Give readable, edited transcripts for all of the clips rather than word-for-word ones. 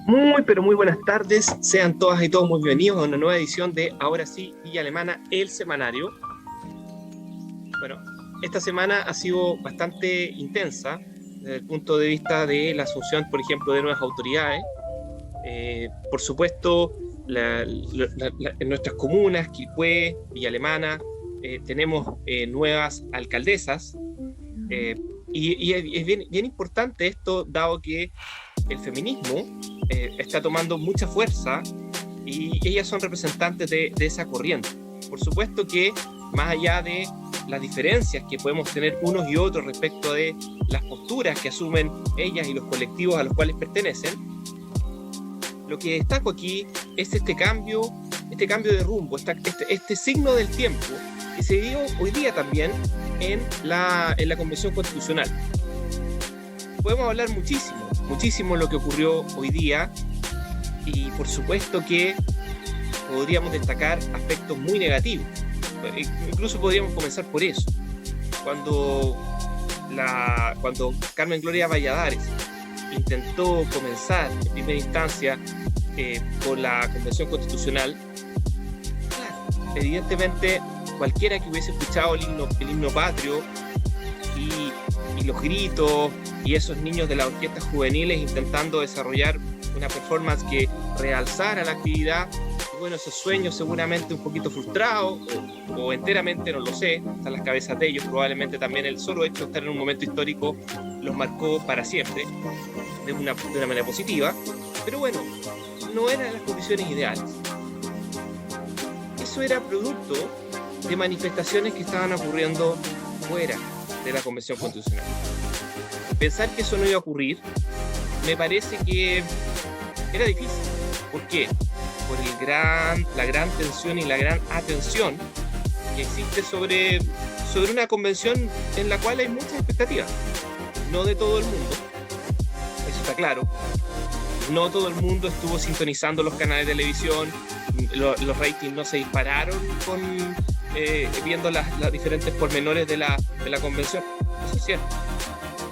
Muy, pero muy buenas tardes. Sean todas y todos muy bienvenidos a una nueva edición de Ahora sí, Villa Alemana, el semanario. Bueno, esta semana ha sido bastante intensa desde el punto de vista de la asunción, por ejemplo, de nuevas autoridades. Por supuesto, en nuestras comunas, Quilpué, Villa Alemana, tenemos nuevas alcaldesas. Y es bien importante esto, dado que el feminismo está tomando mucha fuerza y ellas son representantes de esa corriente. Por supuesto que más allá de las diferencias que podemos tener unos y otros respecto de las posturas que asumen ellas y los colectivos a los cuales pertenecen, lo que destaco aquí es este cambio de rumbo, este signo del tiempo que se dio hoy día también en la Convención Constitucional. Podemos hablar muchísimo de lo que ocurrió hoy día y por supuesto que podríamos destacar aspectos muy negativos. Incluso podríamos comenzar por eso. Cuando Carmen Gloria Valladares intentó comenzar en primera instancia por la Convención Constitucional, claro, evidentemente cualquiera que hubiese escuchado el himno patrio y los gritos y esos niños de las orquestas juveniles intentando desarrollar una performance que realzara la actividad, bueno, esos sueños seguramente un poquito frustrados o enteramente, no lo sé, están las cabezas de ellos, probablemente también el solo hecho de estar en un momento histórico los marcó para siempre, de una manera positiva, pero bueno, no eran las condiciones ideales. Eso era producto de manifestaciones que estaban ocurriendo fuera de la Convención Constitucional. Pensar que eso no iba a ocurrir me parece que era difícil. ¿Por qué? Por la gran tensión y la gran atención que existe sobre una convención en la cual hay muchas expectativas. No de todo el mundo, eso está claro. No todo el mundo estuvo sintonizando los canales de televisión, los ratings no se dispararon viendo las diferentes pormenores de la convención. Eso es cierto.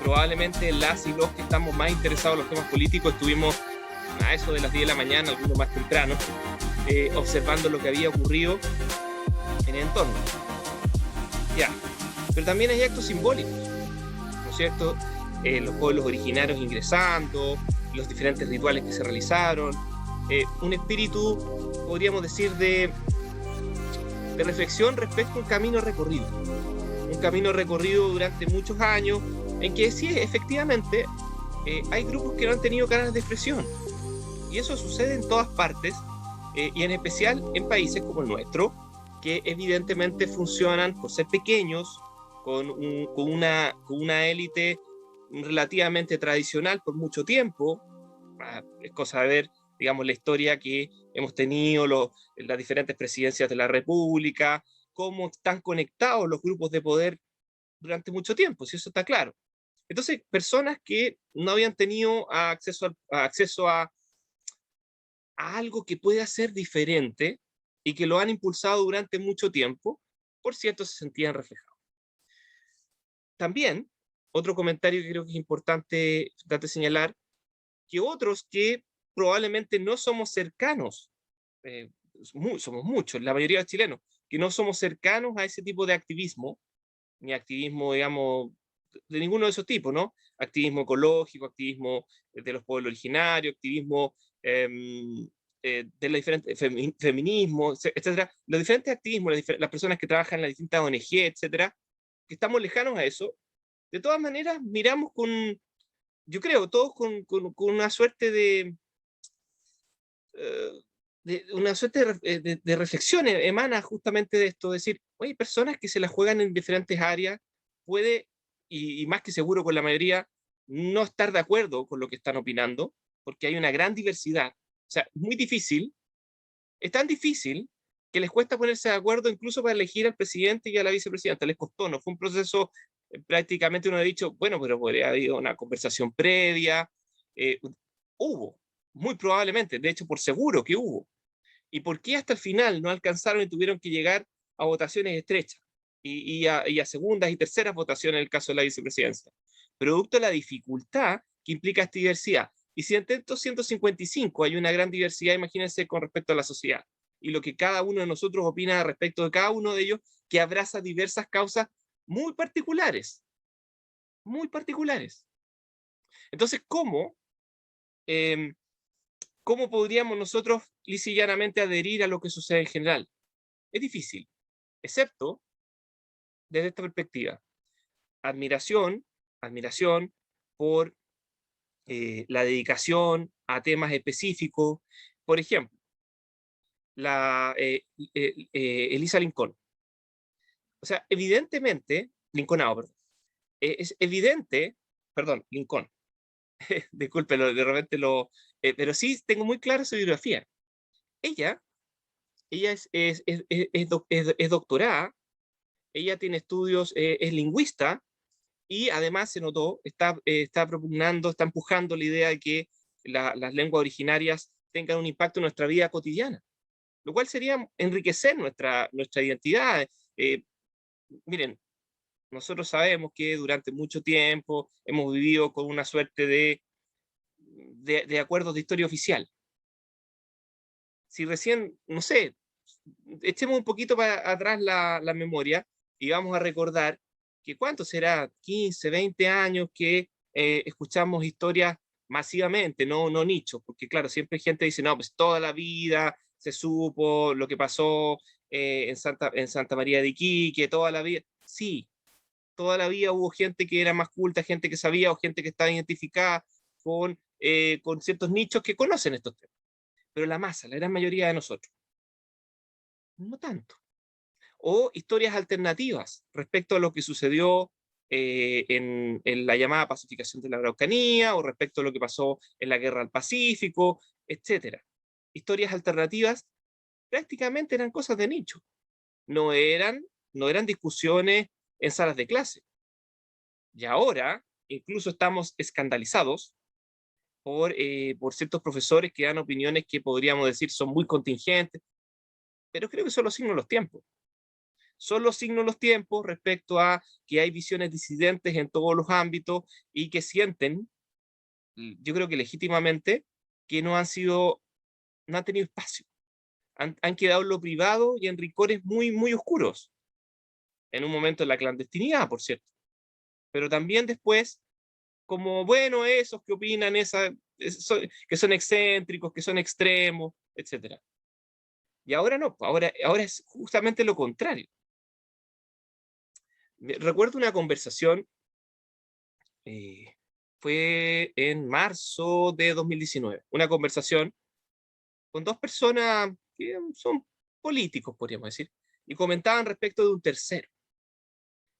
Probablemente las y los que estamos más interesados en los temas políticos estuvimos a eso de las 10 de la mañana, algunos más temprano, observando lo que había ocurrido en el entorno. Ya. Pero también hay actos simbólicos, ¿no es cierto? Los pueblos originarios ingresando, los diferentes rituales que se realizaron, un espíritu, podríamos decir, de reflexión respecto a un camino recorrido durante muchos años, en que sí, efectivamente, hay grupos que no han tenido canales de expresión, y eso sucede en todas partes, y en especial en países como el nuestro, que evidentemente funcionan por ser pequeños, con una élite relativamente tradicional por mucho tiempo. Es cosa de ver, digamos, la historia que hemos tenido, las diferentes presidencias de la República, cómo están conectados los grupos de poder durante mucho tiempo, si eso está claro. Entonces, personas que no habían tenido acceso a algo que pueda ser diferente y que lo han impulsado durante mucho tiempo, por cierto, se sentían reflejados. También, otro comentario que creo que es importante señalar, que otros que probablemente no somos cercanos, somos muchos, la mayoría de chilenos, que no somos cercanos a ese tipo de activismo, ni activismo, digamos, de ninguno de esos tipos, ¿no? Activismo ecológico, activismo de los pueblos originarios, activismo de los diferentes feminismos, etcétera. Los diferentes activismos, las personas que trabajan en las distintas ONG, etcétera, que estamos lejanos a eso, de todas maneras miramos yo creo, todos con una suerte de reflexión emana justamente de esto, decir, oye, personas que se las juegan en diferentes áreas, puede, y más que seguro con la mayoría, no estar de acuerdo con lo que están opinando, porque hay una gran diversidad. O sea, muy difícil, es tan difícil que les cuesta ponerse de acuerdo incluso para elegir al presidente y a la vicepresidenta. Les costó, no fue un proceso, prácticamente uno ha dicho, bueno, pero podría haber habido una conversación previa. Hubo, muy probablemente, de hecho por seguro que hubo. ¿Y por qué hasta el final no alcanzaron y tuvieron que llegar a votaciones estrechas y a segundas y terceras votaciones en el caso de la vicepresidencia? Producto de la dificultad que implica esta diversidad. Y si entre estos 155 hay una gran diversidad, imagínense con respecto a la sociedad, y lo que cada uno de nosotros opina respecto de cada uno de ellos, que abraza diversas causas muy particulares, muy particulares. Entonces, eh, ¿cómo podríamos nosotros lisa y llanamente adherir a lo que sucede en general? Es difícil, excepto desde esta perspectiva. Admiración por la dedicación a temas específicos. Por ejemplo, Elisa Lincoln. O sea, evidentemente, Lincolnao, perdón. Es evidente, perdón, Lincoln. Disculpe, de repente pero sí tengo muy clara su biografía. Ella, ella es doctorada, ella tiene estudios, es lingüista, y además se notó, está propugnando, está empujando la idea de que las lenguas originarias tengan un impacto en nuestra vida cotidiana, lo cual sería enriquecer nuestra identidad. Eh, Miren, nosotros sabemos que durante mucho tiempo hemos vivido con una suerte de acuerdos de historia oficial. Si recién, no sé, echemos un poquito para atrás la memoria y vamos a recordar que cuánto será, 15, 20 años que escuchamos historias masivamente, no nichos, porque claro, siempre gente dice, no, pues toda la vida se supo lo que pasó en Santa María de Iquique, toda la vida. Sí, toda la vida hubo gente que era más culta, gente que sabía o gente que estaba identificada con ciertos nichos que conocen estos temas. Pero la masa, la gran mayoría de nosotros, no tanto. O historias alternativas respecto a lo que sucedió en la llamada pacificación de la Araucanía, o respecto a lo que pasó en la guerra del Pacífico, etcétera. Historias alternativas prácticamente eran cosas de nicho, no eran, no eran discusiones en salas de clase. Y ahora incluso estamos escandalizados por ciertos profesores que dan opiniones que podríamos decir son muy contingentes, pero creo que son los signos de los tiempos. Son los signos de los tiempos respecto a que hay visiones disidentes en todos los ámbitos y que sienten, yo creo que legítimamente, que no han tenido espacio. Han quedado en lo privado y en rincones muy, muy oscuros. En un momento en la clandestinidad, por cierto. Pero también después, como, bueno, esos que opinan, que son excéntricos, que son extremos, etc. Y ahora no, ahora es justamente lo contrario. Recuerdo una conversación, fue en marzo de 2019, una conversación con dos personas que son políticos, podríamos decir, y comentaban respecto de un tercero.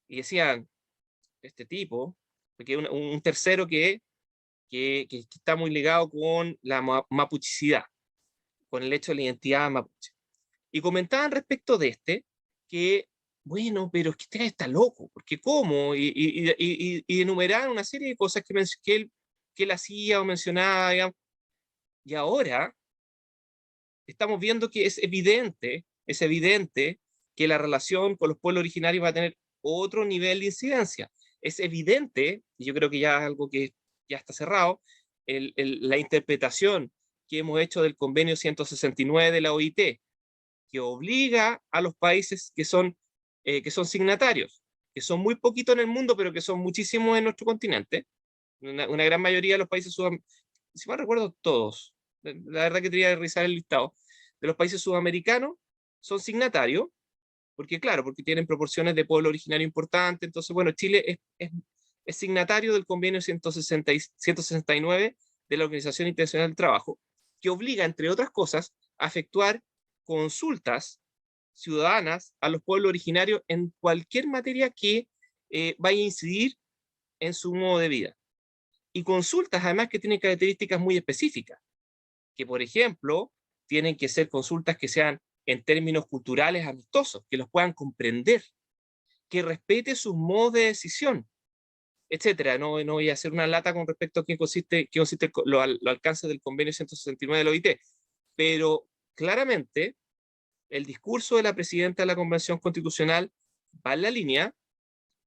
Y decían, este tipo, porque un tercero que está muy ligado con la mapuchicidad, con el hecho de la identidad mapuche. Y comentaban respecto de que, bueno, pero es que este está loco, porque ¿cómo? Y enumeraban una serie de cosas que él hacía o mencionaba, digamos. Y ahora estamos viendo que es evidente que la relación con los pueblos originarios va a tener otro nivel de incidencia. Es evidente, y yo creo que ya es algo que ya está cerrado, la interpretación que hemos hecho del convenio 169 de la OIT, que obliga a los países que son signatarios, que son muy poquitos en el mundo, pero que son muchísimos en nuestro continente, una gran mayoría de los países sudamericanos, si mal recuerdo todos, la verdad que tendría que revisar el listado, de los países sudamericanos son signatarios, porque claro, porque tienen proporciones de pueblo originario importantes, entonces bueno, Chile es signatario del convenio 169 de la Organización Internacional del Trabajo, que obliga, entre otras cosas, a efectuar consultas ciudadanas a los pueblos originarios en cualquier materia que vaya a incidir en su modo de vida. Y consultas además que tienen características muy específicas, que por ejemplo tienen que ser consultas que sean en términos culturales amistosos, que los puedan comprender, que respete sus modos de decisión, etcétera. No voy a hacer una lata con respecto a qué consiste lo alcance del convenio 169 de la OIT, pero claramente el discurso de la presidenta de la Convención Constitucional va en la línea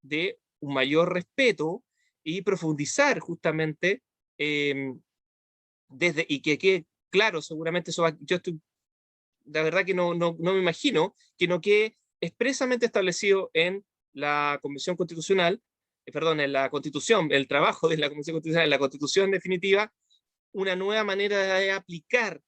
de un mayor respeto y profundizar justamente y que quede claro, seguramente eso va, yo estoy, la verdad que no me imagino que no quede expresamente establecido en la Convención Constitucional, perdón, en la Constitución, el trabajo de la Convención Constitucional, en la Constitución definitiva, una nueva manera de aplicar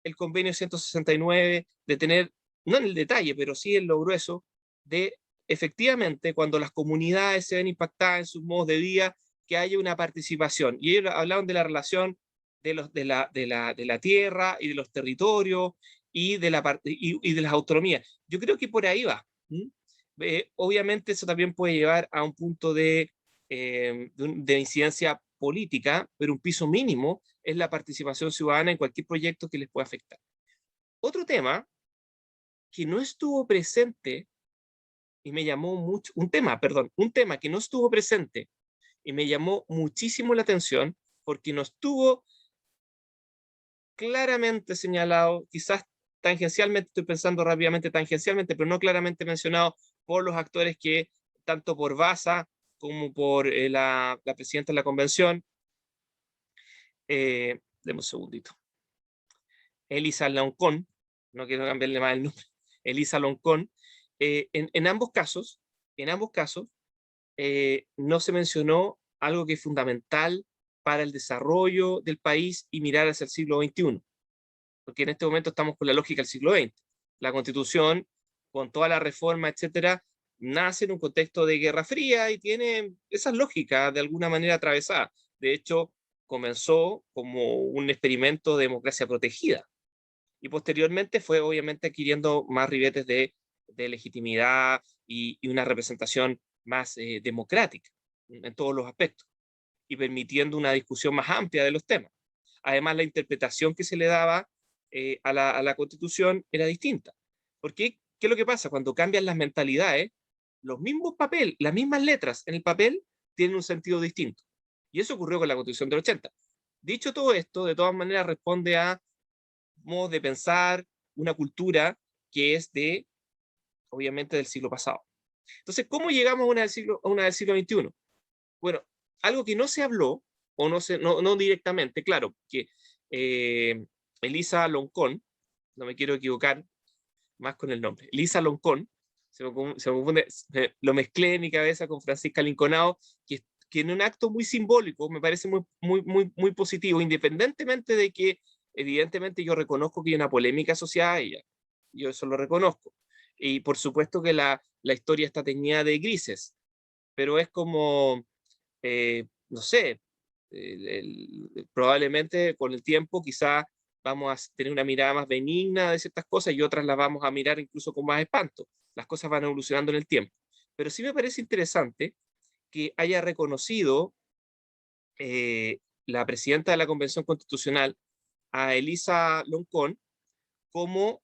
el convenio 169, de tener, no en el detalle, pero sí en lo grueso, de efectivamente cuando las comunidades se ven impactadas en sus modos de vida, que haya una participación. Y ellos hablaron de la relación de la tierra y de los territorios y de las autonomías. Yo creo que por ahí va. Obviamente eso también puede llevar a un punto de incidencia política, pero un piso mínimo es la participación ciudadana en cualquier proyecto que les pueda afectar. Otro tema que no estuvo presente y me llamó mucho, un tema que no estuvo presente y me llamó muchísimo la atención porque no estuvo claramente señalado, quizás tangencialmente, estoy pensando rápidamente tangencialmente, pero no claramente mencionado por los actores que, tanto por Baza como por la presidenta de la convención, deme un segundito, Elisa Loncón, no quiero cambiarle más el nombre, Elisa Loncón, en ambos casos, no se mencionó algo que es fundamental para el desarrollo del país y mirar hacia el siglo XXI, porque en este momento estamos con la lógica del siglo XX. La Constitución, con toda la reforma, etcétera, nace en un contexto de Guerra Fría y tiene esas lógicas de alguna manera atravesadas. De hecho, comenzó como un experimento de democracia protegida y posteriormente fue obviamente adquiriendo más ribetes de legitimidad y una representación más democrática en todos los aspectos y permitiendo una discusión más amplia de los temas. Además, la interpretación que se le daba a la Constitución era distinta. Porque, ¿qué es lo que pasa? Cuando cambian las mentalidades, los mismos papeles, las mismas letras en el papel tienen un sentido distinto. Y eso ocurrió con la Constitución del 80. Dicho todo esto, de todas maneras responde a modos de pensar, una cultura que es obviamente, del siglo pasado. Entonces, ¿cómo llegamos a una del siglo XXI? Bueno, algo que no se habló, o no directamente, claro, que eh, Elisa Loncón, no me quiero equivocar más con el nombre, Elisa Loncón, se me confunde, lo mezclé en mi cabeza con Francisca Linconao, que en un acto muy simbólico me parece muy positivo, independientemente de que evidentemente yo reconozco que hay una polémica asociada a ella, yo eso lo reconozco, y por supuesto que la historia está teñida de grises, pero es como no sé, probablemente con el tiempo quizá vamos a tener una mirada más benigna de ciertas cosas y otras las vamos a mirar incluso con más espanto. Las cosas van evolucionando en el tiempo. Pero sí me parece interesante que haya reconocido la presidenta de la Convención Constitucional a Elisa Loncón como,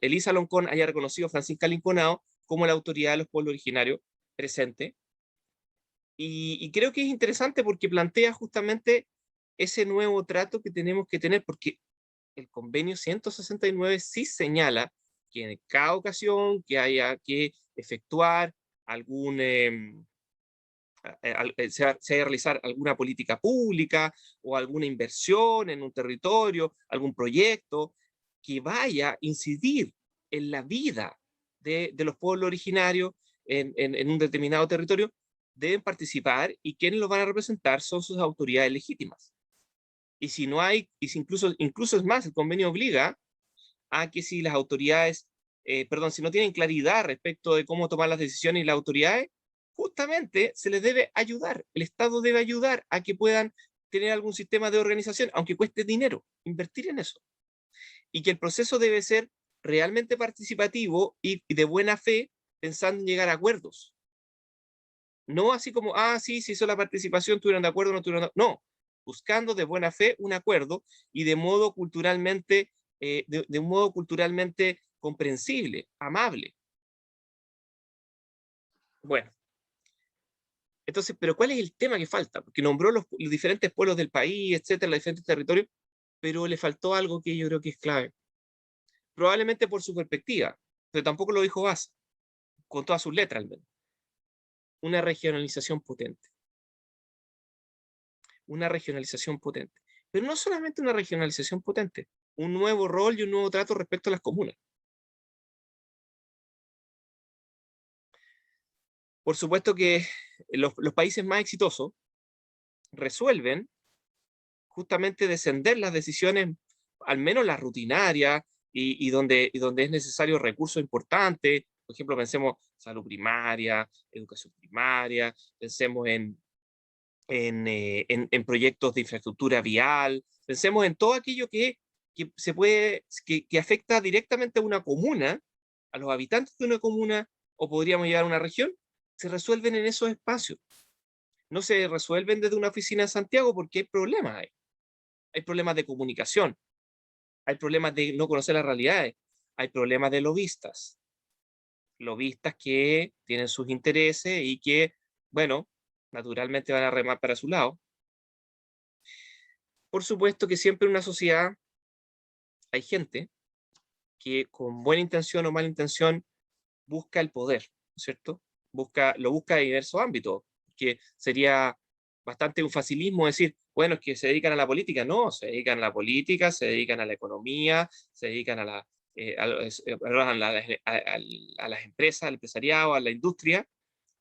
Elisa Loncón haya reconocido a Francisca Linconao como la autoridad de los pueblos originarios presente. Y creo que es interesante porque plantea justamente ese nuevo trato que tenemos que tener, porque el convenio 169 sí señala que en cada ocasión que haya que efectuar algún, se haya que realizar alguna política pública o alguna inversión en un territorio, algún proyecto que vaya a incidir en la vida de los pueblos originarios en un determinado territorio, deben participar y quienes los van a representar son sus autoridades legítimas. Y si no hay, y si incluso es más, el convenio obliga a que si las autoridades, si no tienen claridad respecto de cómo tomar las decisiones y las autoridades, justamente se les debe ayudar, el Estado debe ayudar a que puedan tener algún sistema de organización, aunque cueste dinero, invertir en eso. Y que el proceso debe ser realmente participativo y de buena fe, pensando en llegar a acuerdos. No así como, sí, se hizo la participación, tuvieron de acuerdo, no tuvieron de acuerdo. No, buscando de buena fe un acuerdo y de modo culturalmente, de un modo culturalmente comprensible, amable. Bueno, entonces, pero ¿cuál es el tema que falta? Porque nombró los diferentes pueblos del país, etcétera, los diferentes territorios, pero le faltó algo que yo creo que es clave. Probablemente por su perspectiva, pero tampoco lo dijo Vaz, con todas sus letras al menos. Una regionalización potente. una regionalización potente. Pero no solamente una regionalización potente, un nuevo rol y un nuevo trato respecto a las comunas. Por supuesto que los países más exitosos resuelven justamente descender las decisiones, al menos las rutinarias, y donde es necesario recursos importantes. Por ejemplo, pensemos salud primaria, educación primaria, pensemos en proyectos de infraestructura vial, pensemos en todo aquello que afecta directamente a una comuna, a los habitantes de una comuna, o podríamos llegar a una región, se resuelven en esos espacios. No se resuelven desde una oficina en Santiago porque hay problemas ahí. Hay problemas de comunicación, hay problemas de no conocer las realidades, hay problemas de lobistas que tienen sus intereses y que, bueno, naturalmente van a remar para su lado. Por supuesto que siempre en una sociedad hay gente que con buena intención o mala intención busca el poder, ¿no es cierto? Lo busca en diversos ámbitos, que sería bastante un facilismo decir, bueno, es que se dedican a la política. No, se dedican a la política, se dedican a la economía, se dedican a las empresas, al empresariado, a la industria,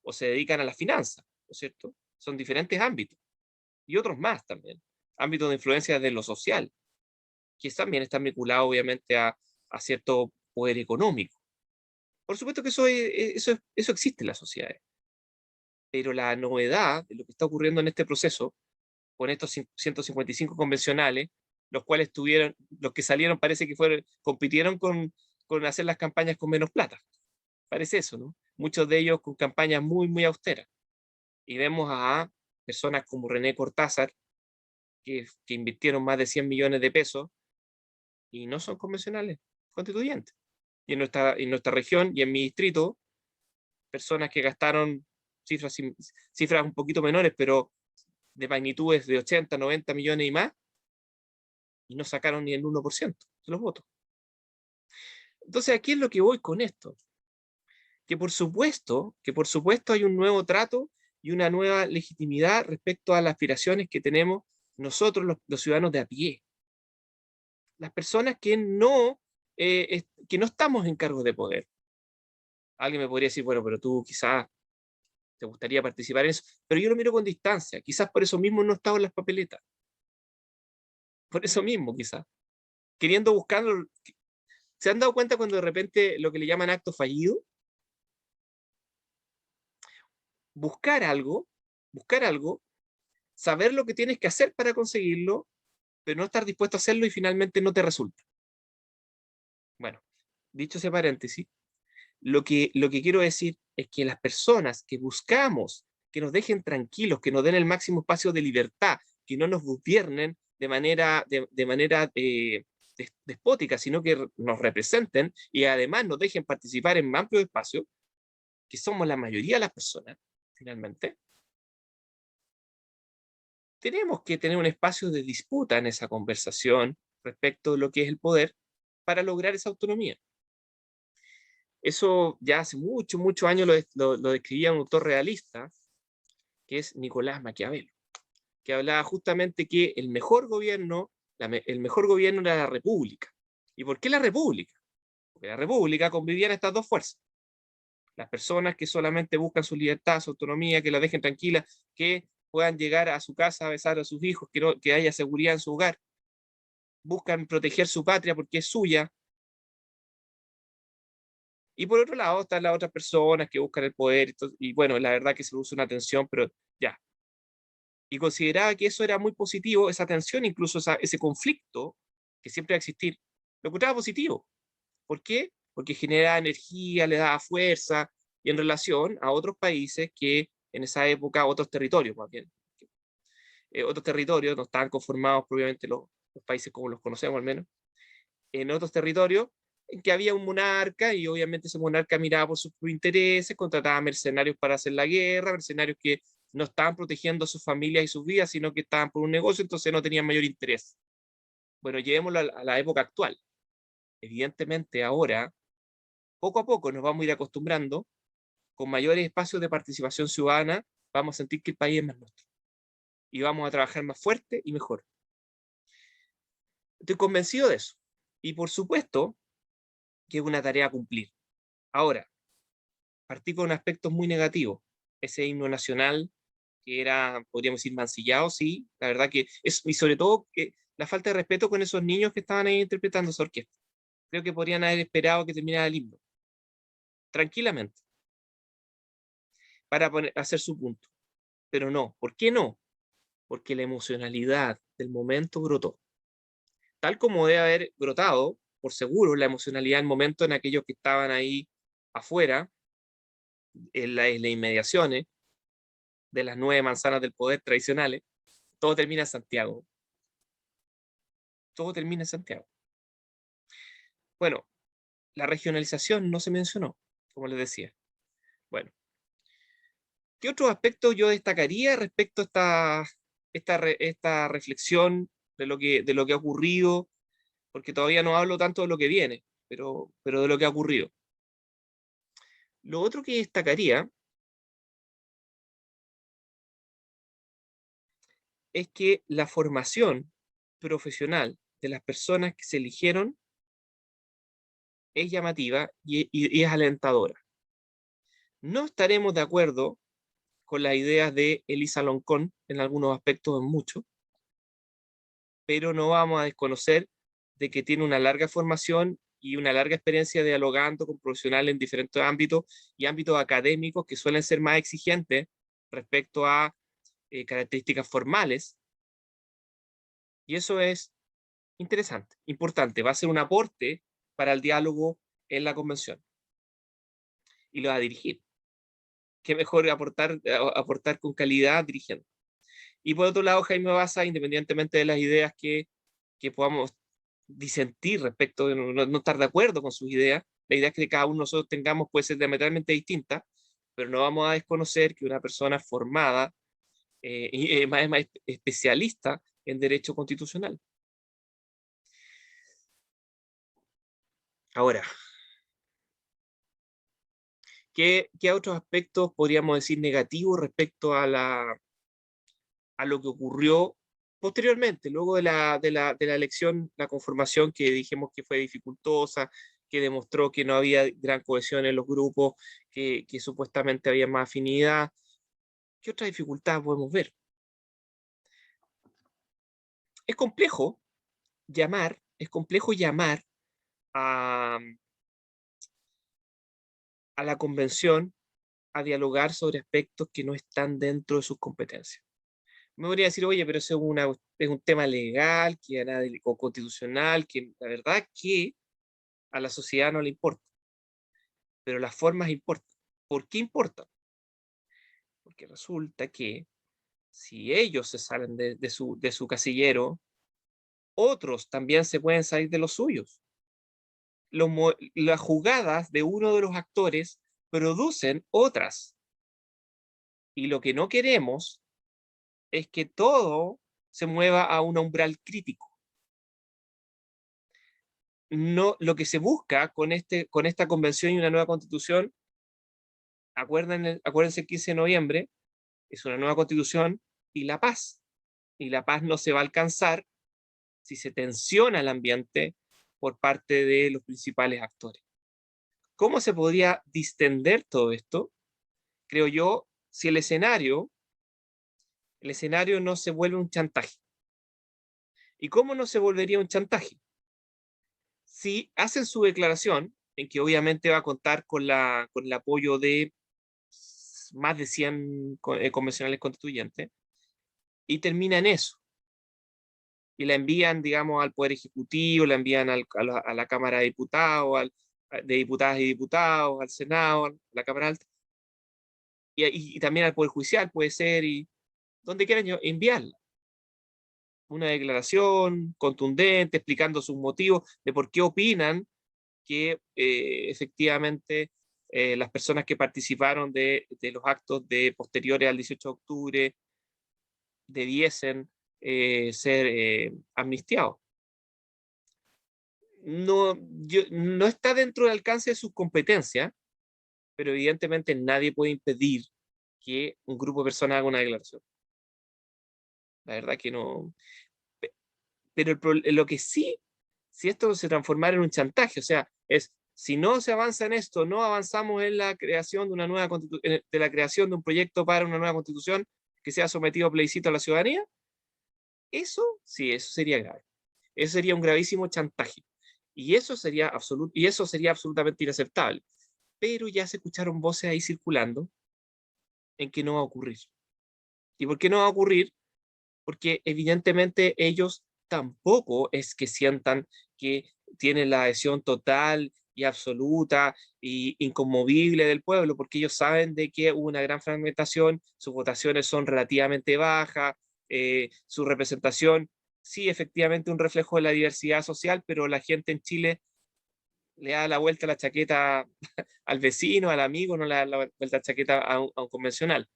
o se dedican a las finanzas, ¿no es cierto? Son diferentes ámbitos. Y otros más también. Ámbitos de influencia de lo social, que también están vinculados obviamente a cierto poder económico. Por supuesto que eso existe en las sociedades, pero la novedad de lo que está ocurriendo en este proceso, con estos 155 convencionales, los que salieron parece que compitieron con hacer las campañas con menos plata. Parece eso, ¿no? Muchos de ellos con campañas muy, muy austeras. Y vemos a personas como René Cortázar, que invirtieron más de 100 millones de pesos y no son convencionales, constituyentes. Y en nuestra región y en mi distrito, personas que gastaron cifras un poquito menores, pero de magnitudes de 80, 90 millones y más, y no sacaron ni el 1% de los votos. Entonces, aquí es lo que voy con esto. Que por supuesto hay un nuevo trato y una nueva legitimidad respecto a las aspiraciones que tenemos nosotros, los ciudadanos de a pie. Las personas que no estamos en cargos de poder. Alguien me podría decir, bueno, pero tú quizás te gustaría participar en eso, pero yo lo miro con distancia. Quizás por eso mismo no he estado en las papeletas. Por eso mismo, quizás. Queriendo buscarlo. ¿Se han dado cuenta cuando de repente lo que le llaman acto fallido? Buscar algo, buscar algo, saber lo que tienes que hacer para conseguirlo, pero no estar dispuesto a hacerlo y finalmente no te resulta. Bueno, dicho ese paréntesis, lo que quiero decir es que las personas que buscamos que nos dejen tranquilos, que nos den el máximo espacio de libertad, que no nos gobiernen de manera despótica, sino que nos representen y además nos dejen participar en amplios espacios, que somos la mayoría de las personas, finalmente, tenemos que tener un espacio de disputa en esa conversación respecto de lo que es el poder para lograr esa autonomía. Eso ya hace muchos, muchos años lo describía un autor realista, que es Nicolás Maquiavelo, que hablaba justamente que el mejor gobierno era la república. ¿Y por qué la república? Porque la república convivían estas dos fuerzas. Las personas que solamente buscan su libertad, su autonomía, que la dejen tranquila, que puedan llegar a su casa a besar a sus hijos, que haya seguridad en su hogar, buscan proteger su patria porque es suya. Y por otro lado están las otras personas que buscan el poder, y bueno, la verdad que se produce una tensión, pero ya. Y consideraba que eso era muy positivo, esa tensión, incluso ese conflicto que siempre va a existir, lo encontraba positivo. ¿Por qué? Porque generaba energía, le daba fuerza, y en relación a otros países que en esa época, otros territorios más bien, otros territorios no estaban conformados propiamente los países como los conocemos al menos, en otros territorios en que había un monarca y obviamente ese monarca miraba por sus intereses, contrataba mercenarios para hacer la guerra, mercenarios que no estaban protegiendo a sus familias y sus vidas, sino que estaban por un negocio, entonces no tenían mayor interés. Bueno, llevémoslo a la época actual. Evidentemente ahora, poco a poco nos vamos a ir acostumbrando, con mayores espacios de participación ciudadana, vamos a sentir que el país es más nuestro. y vamos a trabajar más fuerte y mejor. Estoy convencido de eso. Y por supuesto que es una tarea a cumplir. Ahora, partí con aspectos muy negativos. Ese himno nacional que era, podríamos decir, mancillado, sí, la verdad que es, y sobre todo que la falta de respeto con esos niños que estaban ahí interpretando esa orquesta. Creo que podrían haber esperado que terminara el himno, tranquilamente, para hacer su punto. Pero no, ¿por qué no? Porque la emocionalidad del momento brotó. Tal como debe haber brotado, por seguro, la emocionalidad del momento en aquellos que estaban ahí afuera, en las inmediaciones de las 9 manzanas del poder tradicionales, todo termina en Santiago. Todo termina en Santiago. Bueno, la regionalización no se mencionó, como les decía. Bueno, ¿qué otros aspectos yo destacaría respecto a esta reflexión de lo que ha ocurrido? Porque todavía no hablo tanto de lo que viene, pero de lo que ha ocurrido. Lo otro que destacaría es que la formación profesional de las personas que se eligieron es llamativa y es alentadora. No estaremos de acuerdo con las ideas de Elisa Loncón en algunos aspectos, en muchos, pero no vamos a desconocer de que tiene una larga formación y una larga experiencia dialogando con profesionales en diferentes ámbitos y ámbitos académicos que suelen ser más exigentes respecto a características formales. Y eso es interesante, importante, va a ser un aporte para el diálogo en la convención. Y lo va a dirigir. Qué mejor aportar con calidad dirigiendo. Y por otro lado, Jaime Baza, independientemente de las ideas que podamos disentir respecto de no estar de acuerdo con sus ideas, la idea que cada uno de nosotros tengamos puede ser diametralmente distinta, pero no vamos a desconocer que una persona formada y más especialista en derecho constitucional. Ahora, ¿qué otros aspectos podríamos decir negativos respecto a lo que ocurrió posteriormente, luego de la elección, la conformación que dijimos que fue dificultosa, que demostró que no había gran cohesión en los grupos, que supuestamente había más afinidad? ¿Qué otra dificultad podemos ver? Es complejo llamar a, a la convención a dialogar sobre aspectos que no están dentro de sus competencias. Me podría decir, oye, pero eso es un tema legal, que o constitucional, que la verdad que a la sociedad no le importa, pero las formas importan. ¿Por qué importan? Porque resulta que si ellos se salen de su casillero, otros también se pueden salir de los suyos. Las jugadas de uno de los actores producen otras. Y lo que no queremos es que todo se mueva a un umbral crítico. No, lo que se busca con esta convención y una nueva constitución, acuérdense el 15 de noviembre, es una nueva constitución y la paz. Y la paz no se va a alcanzar si se tensiona el ambiente por parte de los principales actores. ¿Cómo se podría distender todo esto? Creo yo, si el escenario no se vuelve un chantaje. ¿Y cómo no se volvería un chantaje? Si hacen su declaración, en que obviamente va a contar con el apoyo de más de 100 convencionales constituyentes, y termina en eso, y la envían, digamos, al Poder Ejecutivo, la envían a la Cámara de Diputados, de Diputadas y Diputados, al Senado, a la Cámara Alta, y también al Poder Judicial puede ser, y donde quieran enviarla. Una declaración contundente explicando sus motivos de por qué opinan que efectivamente las personas que participaron de los actos posteriores al 18 de octubre debiesen ser amnistiados. No está dentro del alcance de sus competencias, pero evidentemente nadie puede impedir que un grupo de personas haga una declaración. La verdad que no. Pero lo que sí, si esto se transformara en un chantaje, o sea, es, si no se avanza en esto, no avanzamos en la creación de una nueva de la creación de un proyecto para una nueva constitución que sea sometido a plebiscito a la ciudadanía, eso sí, eso sería grave. Eso sería un gravísimo chantaje. Y eso sería absolutamente inaceptable. Pero ya se escucharon voces ahí circulando en que no va a ocurrir. ¿Y por qué no va a ocurrir? Porque evidentemente ellos tampoco es que sientan que tienen la adhesión total y absoluta y inconmovible del pueblo, porque ellos saben de que hubo una gran fragmentación, sus votaciones son relativamente bajas, su representación, sí, efectivamente un reflejo de la diversidad social, pero la gente en Chile le da la vuelta a la chaqueta al vecino, al amigo, no le da la vuelta a la chaqueta a un convencional.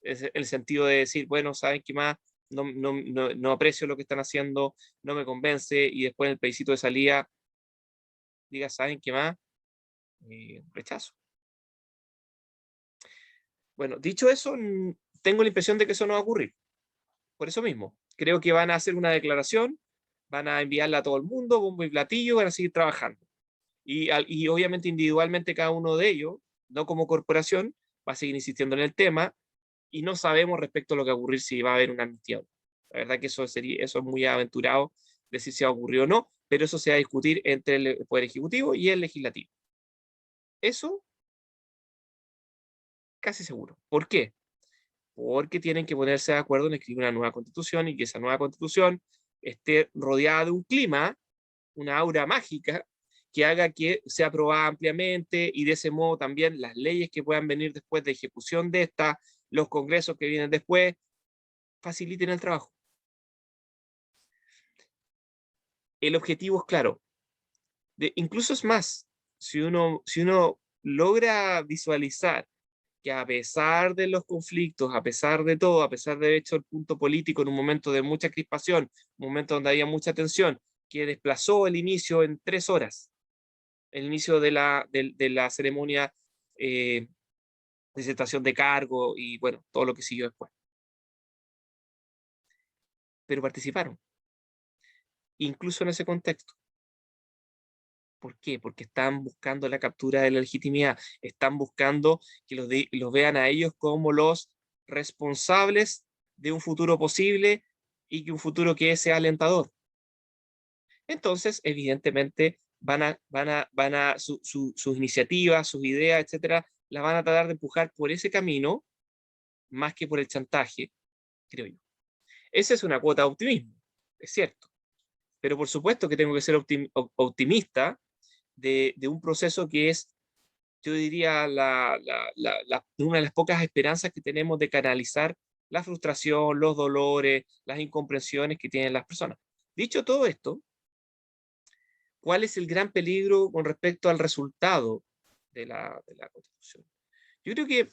Es el sentido de decir, bueno, ¿saben qué más? No aprecio lo que están haciendo, no me convence, y después en el plebiscito de salida diga, ¿saben qué más? Rechazo. Bueno, dicho eso, tengo la impresión de que eso no va a ocurrir. Por eso mismo, creo que van a hacer una declaración, van a enviarla a todo el mundo, bombo y platillo, van a seguir trabajando. Y obviamente individualmente cada uno de ellos, no como corporación, va a seguir insistiendo en el tema, y no sabemos respecto a lo que va a ocurrir si va a haber una amnistía. La verdad que eso es muy aventurado decir si va a ocurrir o no, pero eso se va a discutir entre el Poder Ejecutivo y el Legislativo. Eso casi seguro. ¿Por qué? Porque tienen que ponerse de acuerdo en escribir una nueva constitución y que esa nueva constitución esté rodeada de un clima, una aura mágica, que haga que sea aprobada ampliamente y de ese modo también las leyes que puedan venir después de ejecución de esta, los congresos que vienen después, faciliten el trabajo. El objetivo es claro. Incluso es más, si uno logra visualizar que a pesar de los conflictos, a pesar de todo, a pesar de haber hecho el punto político en un momento de mucha crispación, un momento donde había mucha tensión, que desplazó el inicio en 3 horas, el inicio de la ceremonia de aceptación de cargo y bueno, todo lo que siguió después. Pero participaron, incluso en ese contexto. ¿Por qué? Porque están buscando la captura de la legitimidad, están buscando que los vean a ellos como los responsables de un futuro posible y que un futuro que sea alentador. Entonces, evidentemente, sus iniciativas, sus ideas, etcétera, las van a tratar de empujar por ese camino más que por el chantaje, creo yo. Esa es una cuota de optimismo, es cierto. Pero por supuesto que tengo que ser optimista de un proceso que es, yo diría, una de las pocas esperanzas que tenemos de canalizar la frustración, los dolores, las incomprensiones que tienen las personas. Dicho todo esto, ¿cuál es el gran peligro con respecto al resultado de la Constitución? Yo creo que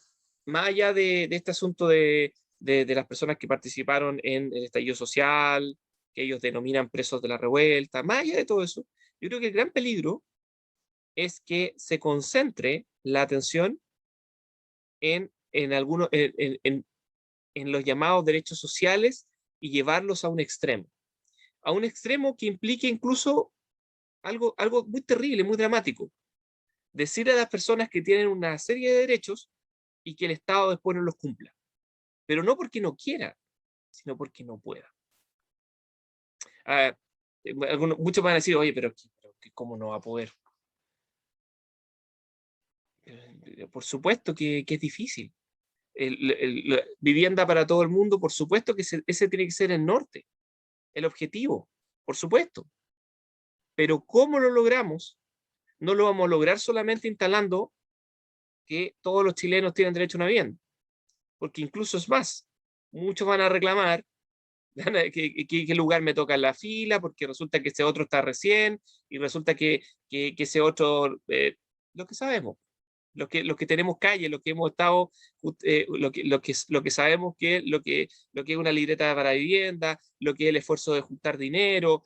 más allá de este asunto de las personas que participaron en el estallido social, que ellos denominan presos de la revuelta, más allá de todo eso, yo creo que el gran peligro es que se concentre la atención en los llamados derechos sociales y llevarlos a un extremo que implique incluso algo muy terrible, muy dramático. Decir a las personas que tienen una serie de derechos y que el Estado después no los cumpla. Pero no porque no quiera, sino porque no pueda. Ah, muchos van a decir, oye, pero ¿cómo no va a poder? Por supuesto que es difícil. Vivienda para todo el mundo, por supuesto que ese tiene que ser el norte, el objetivo, por supuesto. Pero ¿cómo lo logramos? No lo vamos a lograr solamente instalando que todos los chilenos tienen derecho a una vivienda, porque incluso es más, muchos van a reclamar qué lugar me toca en la fila, porque resulta que ese otro está recién, y resulta que ese otro, lo que sabemos, los que tenemos calle, los que hemos estado, lo que sabemos que es lo que es una libreta para vivienda, lo que es el esfuerzo de juntar dinero,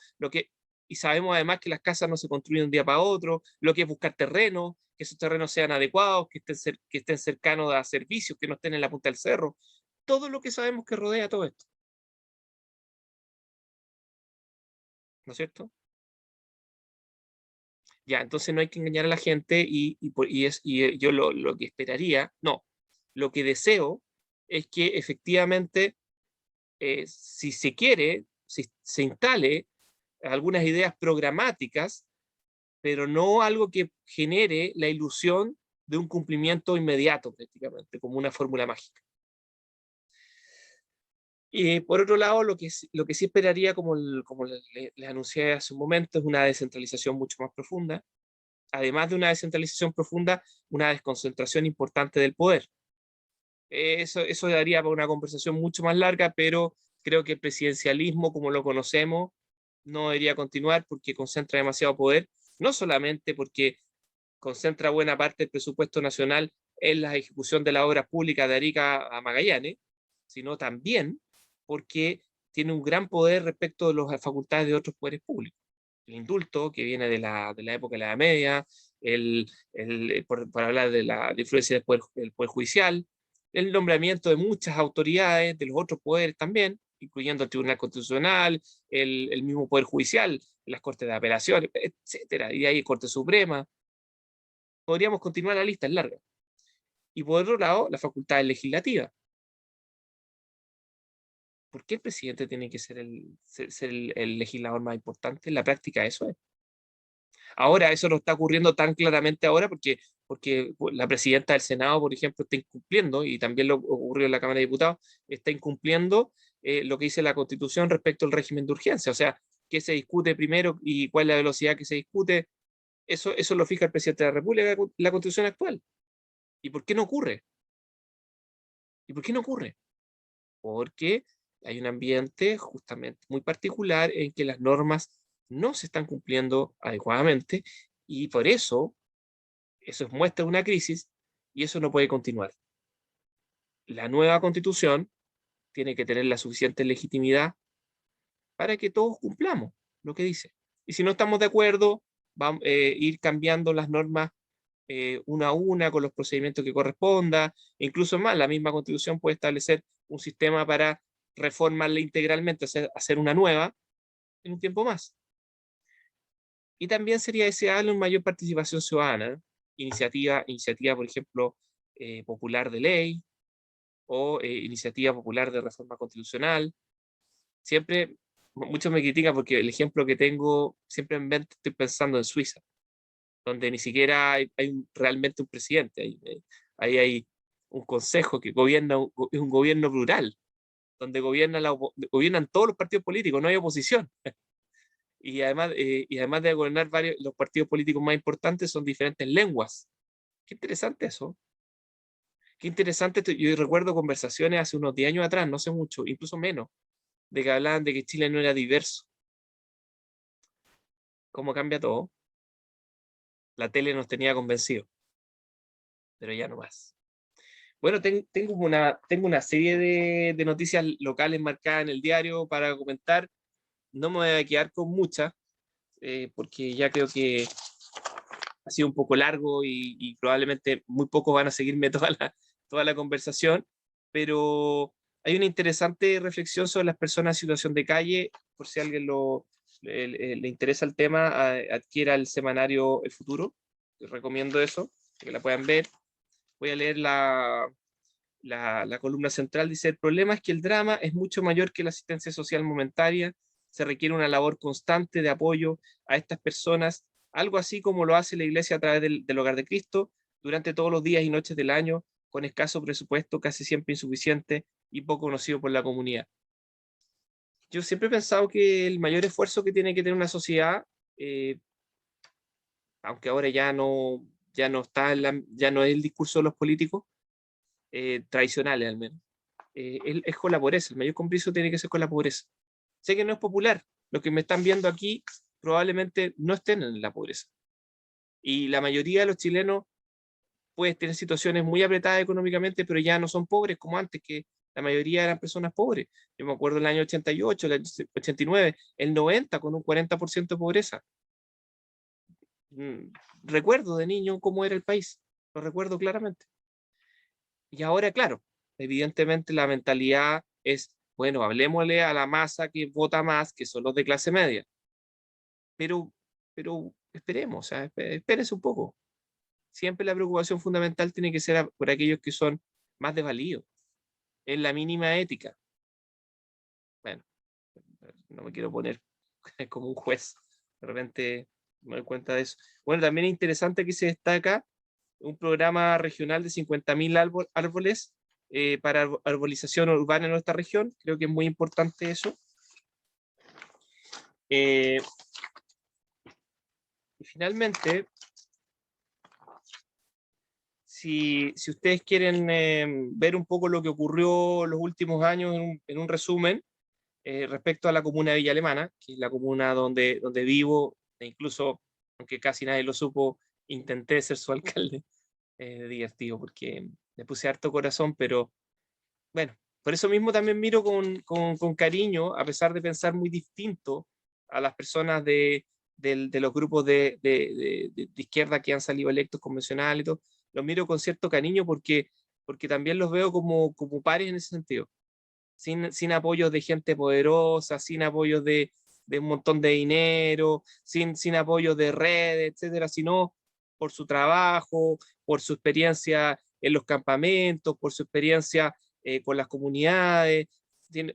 y sabemos además que las casas no se construyen de un día para otro, lo que es buscar terrenos, que esos terrenos sean adecuados, que estén cercanos a servicios, que no estén en la punta del cerro, todo lo que sabemos que rodea todo esto. ¿no es cierto? Ya, entonces no hay que engañar a la gente y yo lo que esperaría, no, lo que deseo es que efectivamente, si se quiere, si se instale algunas ideas programáticas, pero no algo que genere la ilusión de un cumplimiento inmediato prácticamente, como una fórmula mágica. Y por otro lado, lo que sí esperaría, como les anuncié hace un momento, es una descentralización mucho más profunda. Además de una descentralización profunda, una desconcentración importante del poder. Eso daría para una conversación mucho más larga, pero creo que el presidencialismo, como lo conocemos, no debería continuar porque concentra demasiado poder, no solamente porque concentra buena parte del presupuesto nacional en la ejecución de las obras públicas de Arica a Magallanes, sino también porque tiene un gran poder respecto de las facultades de otros poderes públicos. El indulto, que viene de la época de la Edad Media, por hablar de la influencia del poder judicial, el nombramiento de muchas autoridades de los otros poderes también, incluyendo el Tribunal Constitucional, el mismo Poder Judicial, las Cortes de Apelación, etcétera, y de ahí Corte Suprema. Podríamos continuar, la lista es larga. Y por otro lado, la facultad legislativa. ¿Por qué el presidente tiene que ser el legislador más importante? En la práctica eso es. Ahora, eso no está ocurriendo tan claramente ahora porque la presidenta del Senado, por ejemplo, está incumpliendo, y también lo ocurrió en la Cámara de Diputados, está incumpliendo lo que dice la Constitución respecto al régimen de urgencia. O sea, qué se discute primero y cuál es la velocidad que se discute, eso lo fija el presidente de la República, la Constitución actual. ¿Y por qué no ocurre? ¿Y por qué no ocurre? Porque hay un ambiente justamente muy particular en que las normas no se están cumpliendo adecuadamente y por eso muestra una crisis y eso no puede continuar. La nueva constitución tiene que tener la suficiente legitimidad para que todos cumplamos lo que dice. Y si no estamos de acuerdo, vamos a ir cambiando las normas una a una con los procedimientos que corresponda. Incluso más, la misma constitución puede establecer un sistema para reformarla integralmente, hacer una nueva en un tiempo más. Y también sería deseable una mayor participación ciudadana, iniciativa, por ejemplo, popular de ley o iniciativa popular de reforma constitucional. Siempre, muchos me critican porque el ejemplo que tengo, siempre en mente estoy pensando en Suiza, donde ni siquiera hay realmente un presidente, ahí hay un consejo que gobierna, es un gobierno plural, donde gobiernan todos los partidos políticos, no hay oposición. Y además de gobernar los partidos políticos más importantes son diferentes lenguas. Qué interesante eso. Qué interesante. Yo recuerdo conversaciones hace unos 10 años atrás, no sé mucho, incluso menos, de que hablaban de que Chile no era diverso. ¿Cómo cambia todo? La tele nos tenía convencidos, pero ya no más. Bueno, tengo una serie de noticias locales marcadas en el diario para comentar. No me voy a quedar con muchas, porque ya creo que ha sido un poco largo y probablemente muy pocos van a seguirme toda la conversación, pero hay una interesante reflexión sobre las personas en situación de calle, por si a alguien le interesa el tema, adquiera el semanario El Futuro, les recomiendo eso, que la puedan ver. Voy a leer la columna central. Dice: el problema es que el drama es mucho mayor que la asistencia social momentaria, se requiere una labor constante de apoyo a estas personas, algo así como lo hace la Iglesia a través del Hogar de Cristo, durante todos los días y noches del año, con escaso presupuesto, casi siempre insuficiente y poco conocido por la comunidad. Yo siempre he pensado que el mayor esfuerzo que tiene que tener una sociedad, eh, aunque ahora ya no está ya no es el discurso de los políticos, tradicionales al menos, es con la pobreza. El mayor compromiso tiene que ser con la pobreza. Sé que no es popular. Los que me están viendo aquí probablemente no estén en la pobreza. Y la mayoría de los chilenos pueden tener situaciones muy apretadas económicamente, pero ya no son pobres como antes, que la mayoría eran personas pobres. Yo me acuerdo el año 88, el año 89, el 90 con un 40% de pobreza. Recuerdo de niño cómo era el país, lo recuerdo claramente. Y ahora, claro, evidentemente la mentalidad es, bueno, hablemosle a la masa que vota más, que son los de clase media. pero, pero esperemos, o sea, espérense un poco. Siempre la preocupación fundamental tiene que ser por aquellos que son más desvalidos, en la mínima ética. Bueno, no me quiero poner como un juez, de repente me doy cuenta de eso. Bueno, también es interesante que se destaca un programa regional de 50.000 árboles para arbolización urbana en nuestra región. Creo que es muy importante eso. Y finalmente, si ustedes quieren ver un poco lo que ocurrió los últimos años en un resumen respecto a la comuna de Villa Alemana, que es la comuna donde vivo, e incluso, aunque casi nadie lo supo, intenté ser su alcalde. Divertido porque le puse harto corazón, pero bueno, por eso mismo también miro con cariño, a pesar de pensar muy distinto a las personas de los grupos de izquierda que han salido electos convencionales y todo, los miro con cierto cariño porque también los veo como pares en ese sentido, sin apoyos de gente poderosa, sin apoyos de un montón de dinero, sin apoyos de redes, etcétera, sino por su trabajo, por su experiencia en los campamentos, por su experiencia con las comunidades,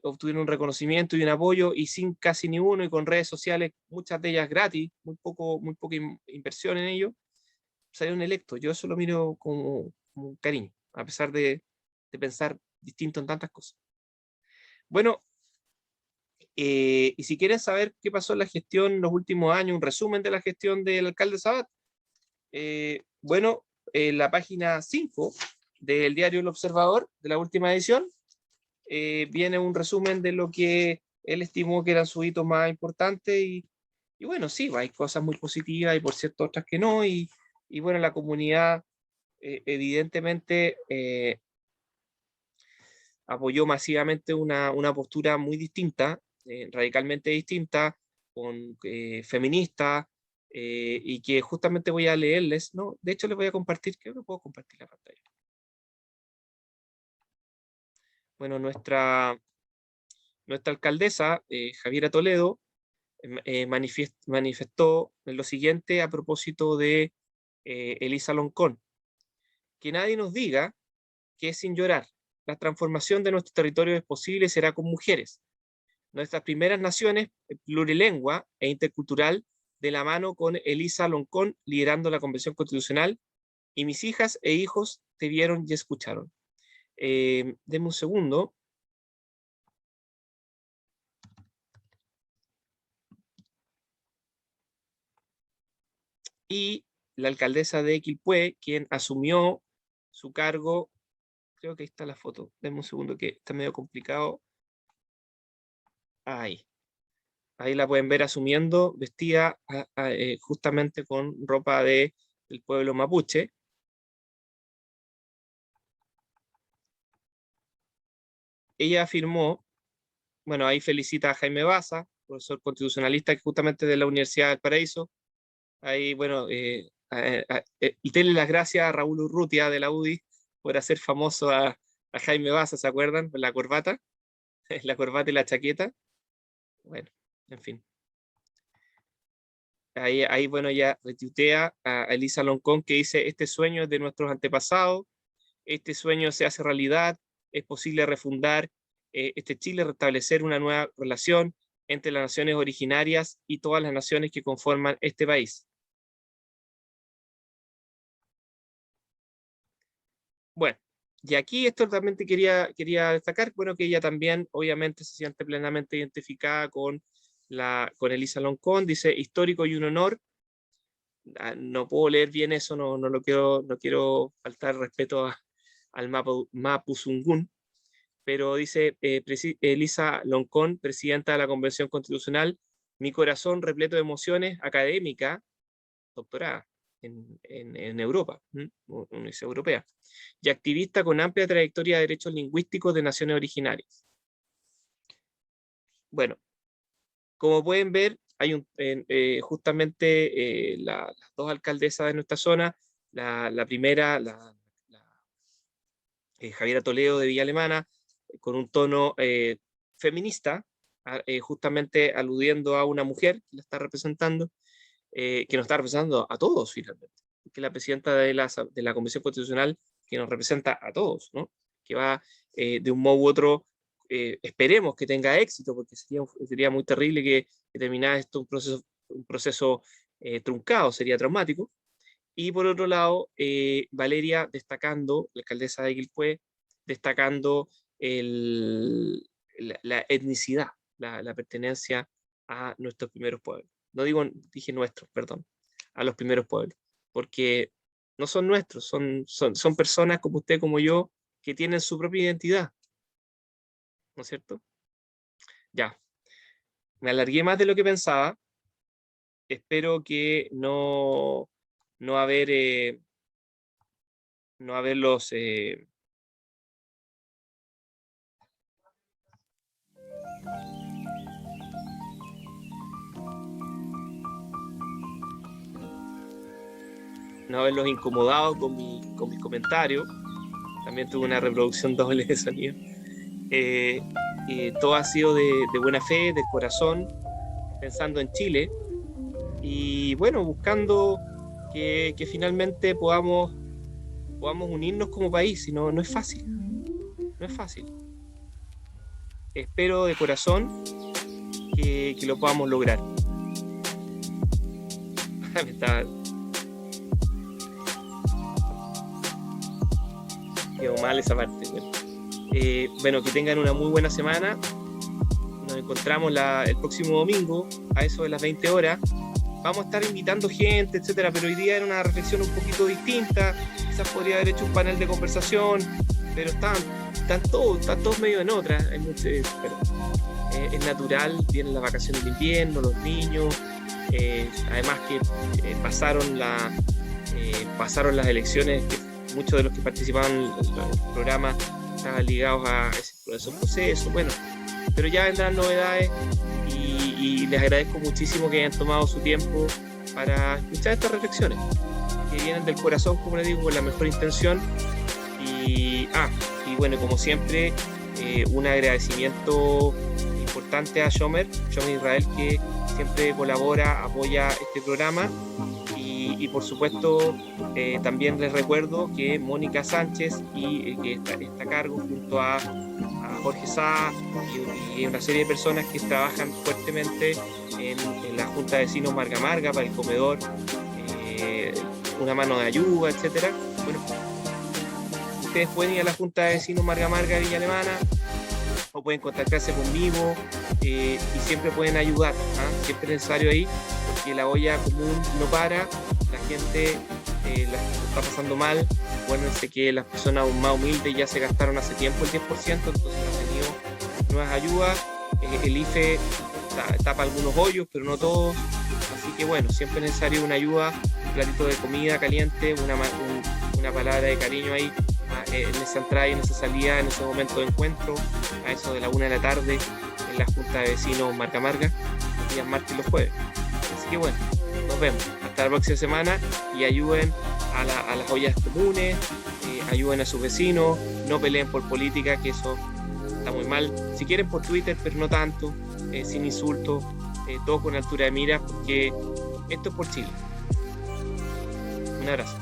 obtuvieron un reconocimiento y un apoyo y sin casi ni uno y con redes sociales, muchas de ellas gratis, muy poca inversión en ello, salieron electos. Yo eso lo miro como un cariño, a pesar de pensar distinto en tantas cosas. Bueno, y si quieren saber qué pasó en la gestión en los últimos años, un resumen de la gestión del alcalde Sabat, bueno, en la página 5 del diario El Observador, de la última edición, viene un resumen de lo que él estimó que eran sus hitos más importantes y bueno, sí, hay cosas muy positivas y por cierto otras que no, y bueno, la comunidad evidentemente apoyó masivamente una postura muy distinta, radicalmente distinta, feminista, y que justamente voy a leerles, ¿no? De hecho les voy a compartir, creo que puedo compartir la pantalla. Bueno, nuestra alcaldesa, Javiera Toledo, manifestó lo siguiente a propósito de Elisa Loncón: que nadie nos diga que es sin llorar. La transformación de nuestro territorio es posible y será con mujeres. Nuestras primeras naciones, plurilengua e intercultural, de la mano con Elisa Loncón liderando la Convención Constitucional, y mis hijas e hijos te vieron y escucharon. Denme un segundo. Y la alcaldesa de Quilpué, quien asumió su cargo, creo que ahí está la foto, denme un segundo que está medio complicado. Ahí. Ahí la pueden ver asumiendo, vestida justamente con ropa del pueblo mapuche. Ella afirmó, bueno, ahí felicita a Jaime Baza, profesor constitucionalista justamente de la Universidad del Paraíso. Ahí, bueno, y denle las gracias a Raúl Urrutia de la UDI por hacer famoso a Jaime Baza, ¿se acuerdan? La corbata, la corbata y la chaqueta. Bueno, en fin. Ahí bueno, ya retuitea a Elisa Loncón que dice: este sueño es de nuestros antepasados, este sueño se hace realidad, es posible refundar este Chile, restablecer una nueva relación entre las naciones originarias y todas las naciones que conforman este país. Bueno, y aquí esto también quería destacar, bueno, que ella también obviamente se siente plenamente identificada con Elisa Loncón, dice: histórico y un honor. No puedo leer bien eso, no quiero faltar respeto al Mapuzungún, pero dice Elisa Loncón, presidenta de la Convención Constitucional: mi corazón repleto de emociones, académica, doctorada en Europa, Universidad Europea, y activista con amplia trayectoria de derechos lingüísticos de naciones originarias. Bueno, como pueden ver, hay justamente las dos alcaldesas de nuestra zona, la primera, Javiera Toledo de Villa Alemana, con un tono feminista, justamente aludiendo a una mujer que la está representando, que nos está representando a todos finalmente, que es la presidenta de la Convención Constitucional, que nos representa a todos, ¿no? Que va de un modo u otro, esperemos que tenga éxito, porque sería muy terrible que terminara esto un proceso truncado, sería traumático. Y por otro lado, Valeria destacando, la alcaldesa de Quilpué, destacando la etnicidad, la pertenencia a nuestros primeros pueblos. No dije nuestros, perdón, a los primeros pueblos, porque no son nuestros, son personas como usted, como yo, que tienen su propia identidad, ¿no es cierto? Ya, me alargué más de lo que pensaba, espero que no haberlos incomodado con mis comentarios. También tuve una reproducción doble de sonido. Todo ha sido de buena fe, de corazón, pensando en Chile y bueno, buscando que finalmente podamos unirnos como país. Si no es fácil, no es fácil. Espero de corazón que lo podamos lograr. Quedó mal esa parte. Bueno, que tengan una muy buena semana. Nos encontramos el próximo domingo a eso de las 20 horas. Vamos a estar invitando gente, etcétera, pero hoy día era una reflexión un poquito distinta. Quizás podría haber hecho un panel de conversación, pero están todos medio en otra. Pero, es natural, vienen las vacaciones de invierno, los niños, además que pasaron las elecciones, que muchos de los que participaban en el programa estaban ligados a esos procesos, bueno, pero ya vendrán novedades y les agradezco muchísimo que hayan tomado su tiempo para escuchar estas reflexiones, que vienen del corazón, como les digo, con la mejor intención. Y bueno, como siempre, un agradecimiento importante a Shomer Israel, que siempre colabora, apoya este programa. Y por supuesto, también les recuerdo que Mónica Sánchez, que está a cargo junto a Jorge Sá y una serie de personas que trabajan fuertemente en la Junta de Vecinos Marga Marga para el comedor, una mano de ayuda, etcétera. Bueno, ustedes pueden ir a la Junta de Vecinos Marga Marga de Villa Alemana o pueden contactarse conmigo y siempre pueden ayudar, siempre es necesario ahí, porque la olla común no para, la gente la está pasando mal. Acuérdense que las personas aún más humildes ya se gastaron hace tiempo el 10%, entonces han tenido nuevas ayudas. El IFE tapa algunos hoyos, pero no todos, así que bueno, siempre es necesario una ayuda, un platito de comida caliente, una palabra de cariño ahí en esa entrada y en esa salida, en ese momento de encuentro, a eso de la 1 de la tarde en la Junta de Vecinos Marga Marga, los días martes y los jueves. Así que bueno, nos vemos hasta la próxima semana y ayuden a las ollas comunes, ayuden a sus vecinos, no peleen por política, que eso está muy mal. Si quieren por Twitter, pero no tanto, sin insultos, todo con altura de miras, porque esto es por Chile. Un abrazo.